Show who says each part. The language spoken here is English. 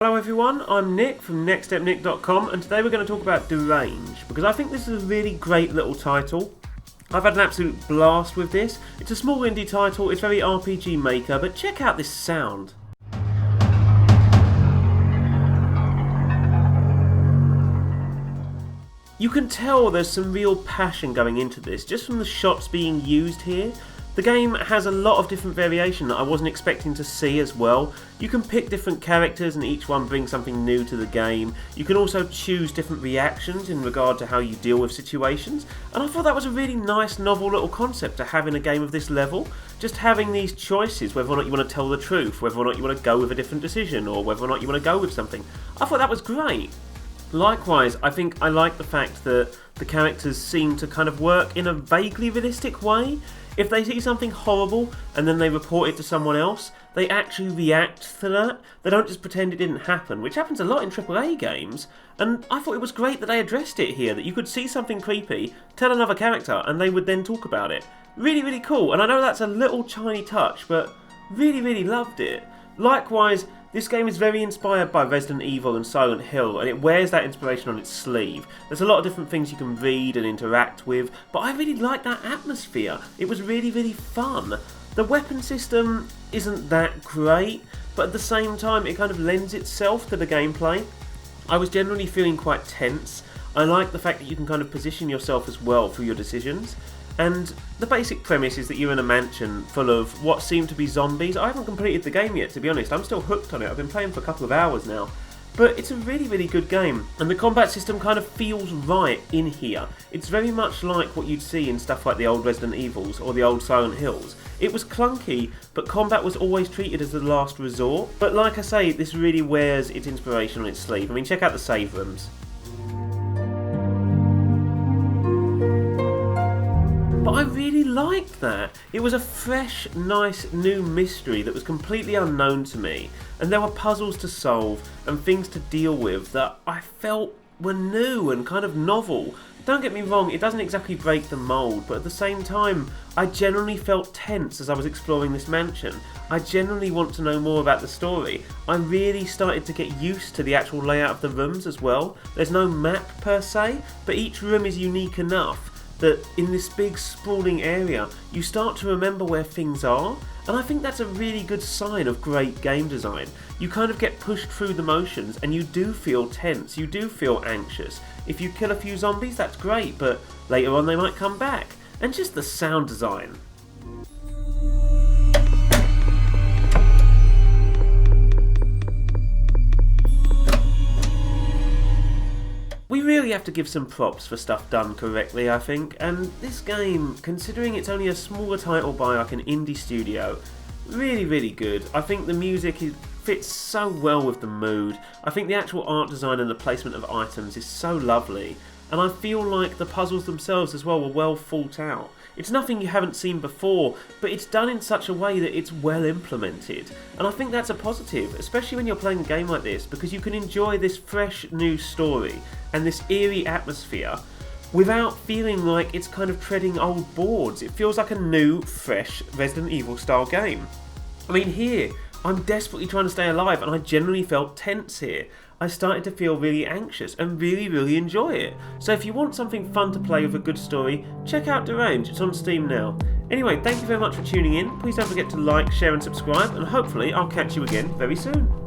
Speaker 1: Hello everyone, I'm Nick from nextstepnick.com and today we're going to talk about Derange because I think this is a really great little title. I've had an absolute blast with this. It's a small indie title, it's very RPG Maker, but check out this sound. You can tell there's some real passion going into this just from the shots being used here. The game has a lot of different variation that I wasn't expecting to see as well. You can pick different characters and each one brings something new to the game. You can also choose different reactions in regard to how you deal with situations. And I thought that was a really nice, novel little concept to have in a game of this level. Just having these choices, whether or not you want to tell the truth, whether or not you want to go with a different decision, or whether or not you want to go with something. I thought that was great. Likewise, I think I like the fact that the characters seem to kind of work in a vaguely realistic way. If they see something horrible and then they report it to someone else, they actually react to that. They don't just pretend it didn't happen, which happens a lot in AAA games. And I thought it was great that they addressed it here, that you could see something creepy, tell another character, and they would then talk about it. Really, really cool. And I know that's a little tiny touch, but really, really loved it. Likewise, this game is very inspired by Resident Evil and Silent Hill, and it wears that inspiration on its sleeve. There's a lot of different things you can read and interact with, but I really like that atmosphere. It was really, really fun. The weapon system isn't that great, but at the same time it kind of lends itself to the gameplay. I was generally feeling quite tense. I like the fact that you can kind of position yourself as well through your decisions. And the basic premise is that you're in a mansion full of what seem to be zombies. I haven't completed the game yet, to be honest. I'm still hooked on it. I've been playing for a couple of hours now. But it's a really, really good game. And the combat system kind of feels right in here. It's very much like what you'd see in stuff like the old Resident Evils or the old Silent Hills. It was clunky, but combat was always treated as the last resort. But like I say, this really wears its inspiration on its sleeve. I mean, check out the save rooms. But I really liked that. It was a fresh, nice, new mystery that was completely unknown to me, and there were puzzles to solve and things to deal with that I felt were new and kind of novel. Don't get me wrong, it doesn't exactly break the mould, but at the same time, I generally felt tense as I was exploring this mansion. I generally want to know more about the story. I really started to get used to the actual layout of the rooms as well. There's no map per se, but each room is unique enough that in this big sprawling area you start to remember where things are, and I think that's a really good sign of great game design. You kind of get pushed through the motions and you do feel tense, you do feel anxious. If you kill a few zombies, that's great, but later on they might come back. And just the sound design. We really have to give some props for stuff done correctly, I think, and this game, considering it's only a smaller title by like an indie studio, really, really good. I think the music fits so well with the mood. I think the actual art design and the placement of items is so lovely, and I feel like the puzzles themselves as well were well thought out. It's nothing you haven't seen before, but it's done in such a way that it's well implemented. And I think that's a positive, especially when you're playing a game like this, because you can enjoy this fresh new story and this eerie atmosphere without feeling like it's kind of treading old boards. It feels like a new, fresh Resident Evil style game. I mean, here, I'm desperately trying to stay alive and I generally felt tense here. I started to feel really anxious and really, really enjoy it. So if you want something fun to play with a good story, check out Derange, it's on Steam now. Anyway, thank you very much for tuning in. Please don't forget to like, share and subscribe, and hopefully I'll catch you again very soon.